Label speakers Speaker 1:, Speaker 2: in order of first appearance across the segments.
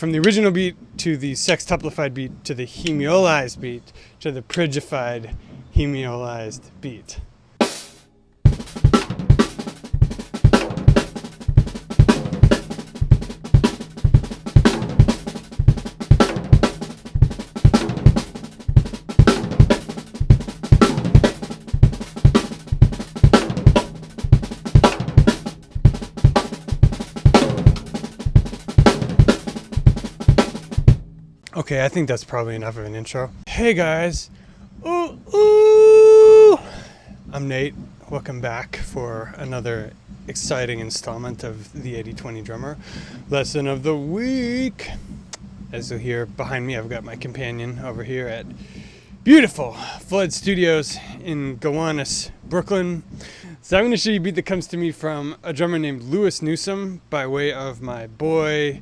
Speaker 1: from the original beat to the sextuplified beat to the hemiolized beat to the prigified hemiolized beat. Okay, I think that's probably enough of an intro. Hey guys, ooh. I'm Nate. Welcome back for another exciting installment of the 80/20 Drummer Lesson of the Week. As you'll hear behind me, I've got my companion over here at beautiful Flood Studios in Gowanus, Brooklyn. So I'm going to show you a beat that comes to me from a drummer named Styx Newsom by way of my boy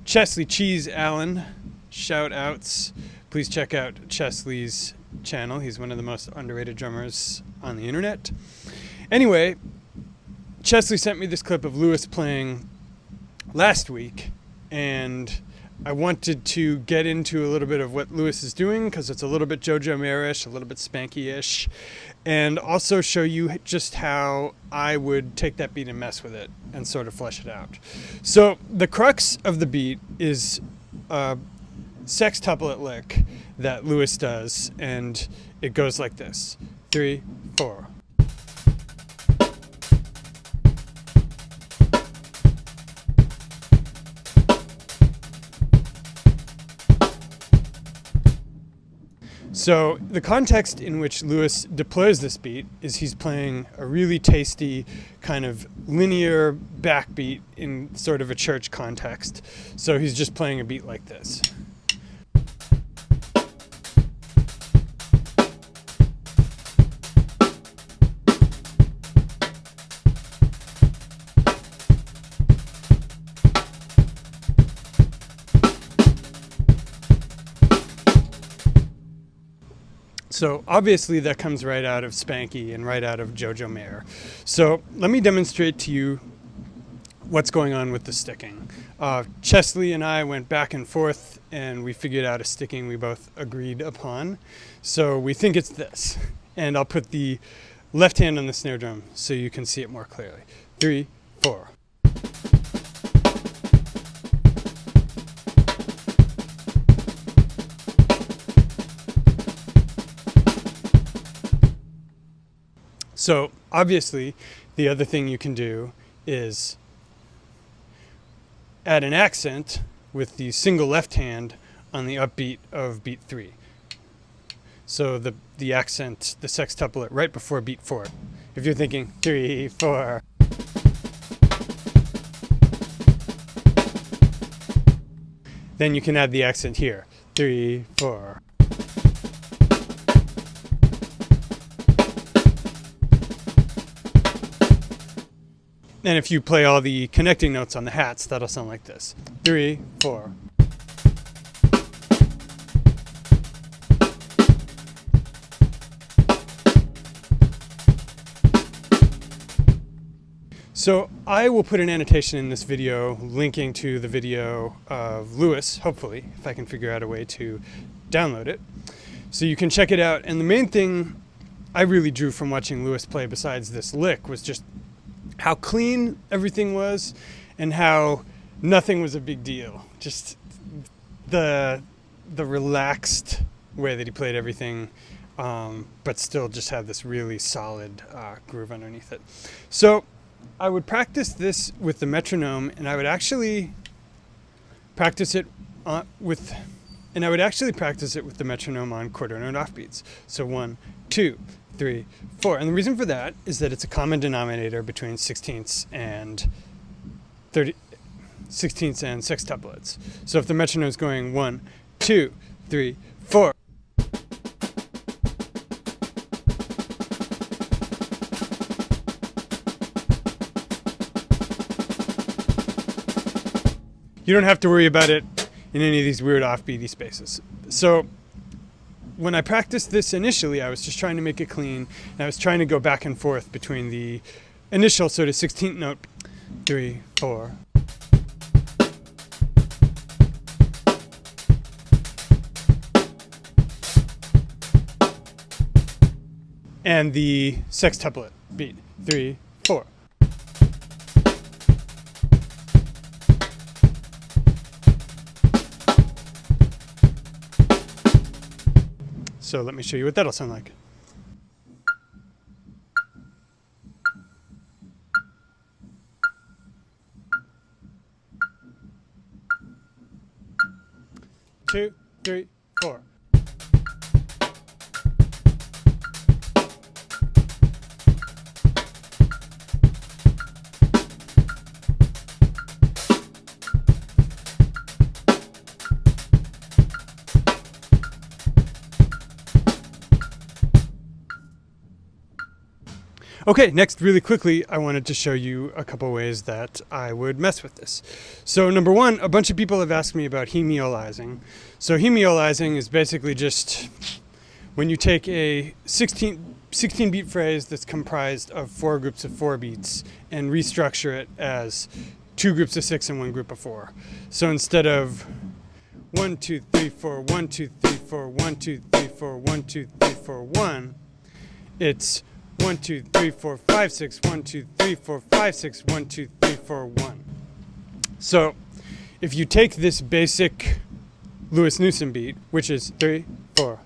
Speaker 1: Chesley Cheese Allen. Shout outs. Please check out Chesley's channel. He's one of the most underrated drummers on the internet. Anyway, Chesley sent me this clip of Lewis playing last week, and I wanted to get into a little bit of what Lewis is doing because it's a little bit JoJo Mayer-ish, a little bit Spanky-ish, and also show you just how I would take that beat and mess with it and sort of flesh it out. So the crux of the beat is sextuplet lick that Lewis does, and it goes like this: 3, 4. So the context in which Lewis deploys this beat is he's playing a really tasty kind of linear backbeat in sort of a church context. So he's just playing a beat like this. So obviously that comes right out of Spanky and right out of JoJo Mayer. So let me demonstrate to you what's going on with the sticking. Chesley and I went back and forth and we figured out a sticking we both agreed upon. So we think it's this. And I'll put the left hand on the snare drum so you can see it more clearly. 3, 4. So obviously, the other thing you can do is add an accent with the single left hand on the upbeat of beat 3. So the accent, the sextuplet right before beat 4. If you're thinking 3, 4. Then you can add the accent here. 3, 4. And if you play all the connecting notes on the hats, that'll sound like this. 3, 4. So I will put an annotation in this video linking to the video of Lewis, hopefully, if I can figure out a way to download it. So you can check it out. And the main thing I really drew from watching Lewis play besides this lick was just how clean everything was and how nothing was a big deal. Just the relaxed way that he played everything, but still just had this really solid groove underneath it. So I would practice this with the metronome, and I would actually practice it with the metronome on quarter note offbeats. So 1, 2, 3, 4. And the reason for that is that it's a common denominator between sixteenths and sextuplets. So if the metronome is going 1, 2, 3, 4. You don't have to worry about it in any of these weird offbeaty spaces. So when I practiced this initially, I was just trying to make it clean, and I was trying to go back and forth between the initial sort of 16th note, 3, 4. and the sextuplet beat. 3, 4. So let me show you what that'll sound like. Two, 3, 4. Okay, next, really quickly, I wanted to show you a couple ways that I would mess with this. So number one, a bunch of people have asked me about hemiolizing. So hemiolizing is basically just when you take a 16 beat phrase that's comprised of 4 groups of 4 beats and restructure it as 2 groups of 6 and 1 group of 4. So instead of 1, 2, 3, 4, 1, 2, 3, 4, 1, 2, 3, 4, 1, 2, 3, 4, 1, it's 1, 2, 3, 4, 5, 6, 1, 2, 3, 4, 5, 6, 1, 2, 3, 4, 1. So if you take this basic Styx Newsom beat, which is 3, 4,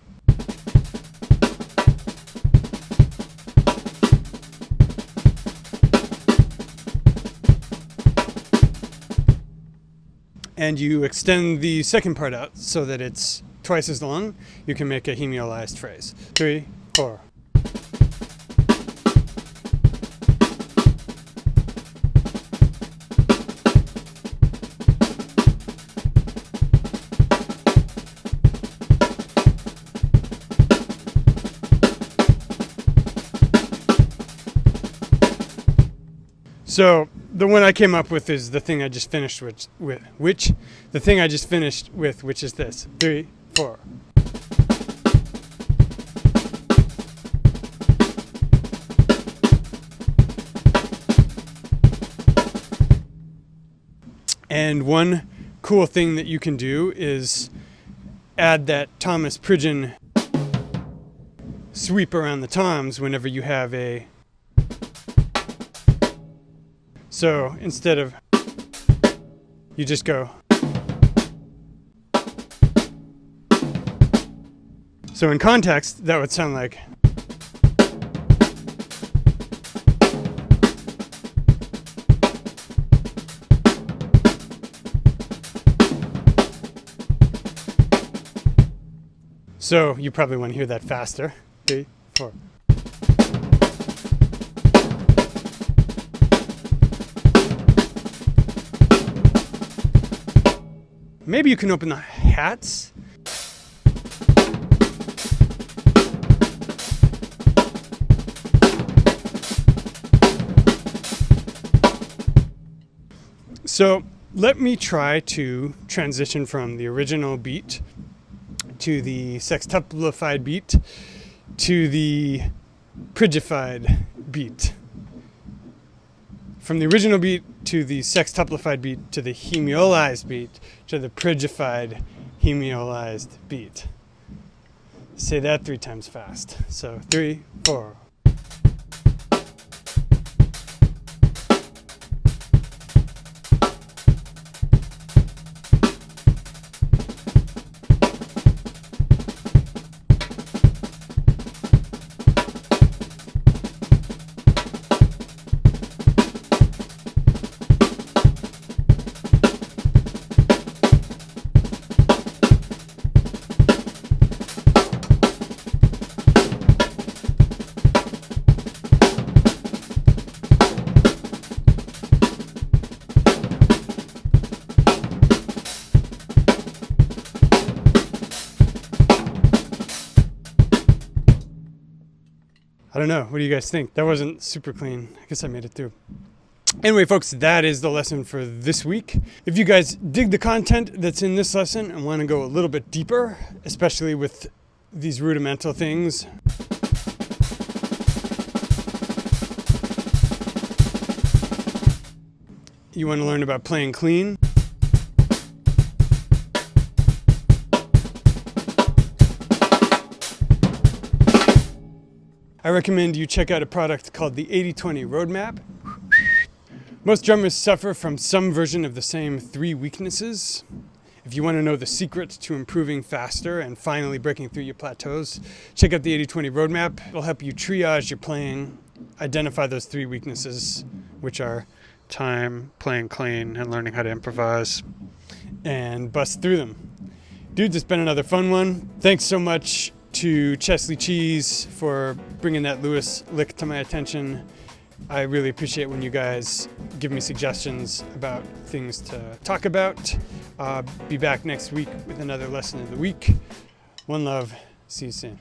Speaker 1: and you extend the second part out so that it's twice as long, you can make a hemiolized phrase. 3, 4. So the one I came up with is the thing I just finished with, which is this. 3, 4. And one cool thing that you can do is add that Thomas Pridgeon sweep around the toms whenever you have a... So instead of, you just go. So in context, that would sound like. So you probably want to hear that faster. 3, 4. Maybe you can open the hats. So let me try to transition from the original beat to the sextuplified beat to the Pridgified beat. From the original beat to the sextuplified beat to the hemiolized beat to the Pridgified hemiolized beat. Say that 3 times fast. So 3, 4. I don't know. What do you guys think? That wasn't super clean. I guess I made it through. Anyway, folks, that is the lesson for this week. If you guys dig the content that's in this lesson and want to go a little bit deeper, especially with these rudimental things, you want to learn about playing clean, I recommend you check out a product called the 80-20 Roadmap. Most drummers suffer from some version of the same 3 weaknesses. If you want to know the secret to improving faster and finally breaking through your plateaus, check out the 80-20 Roadmap. It'll help you triage your playing, identify those 3 weaknesses, which are time, playing clean, and learning how to improvise, and bust through them. Dudes, it's been another fun one. Thanks so much to Chesley Cheese for bringing that Lewis lick to my attention. I really appreciate when you guys give me suggestions about things to talk about. Be back next week with another lesson of the week. One love. See you soon.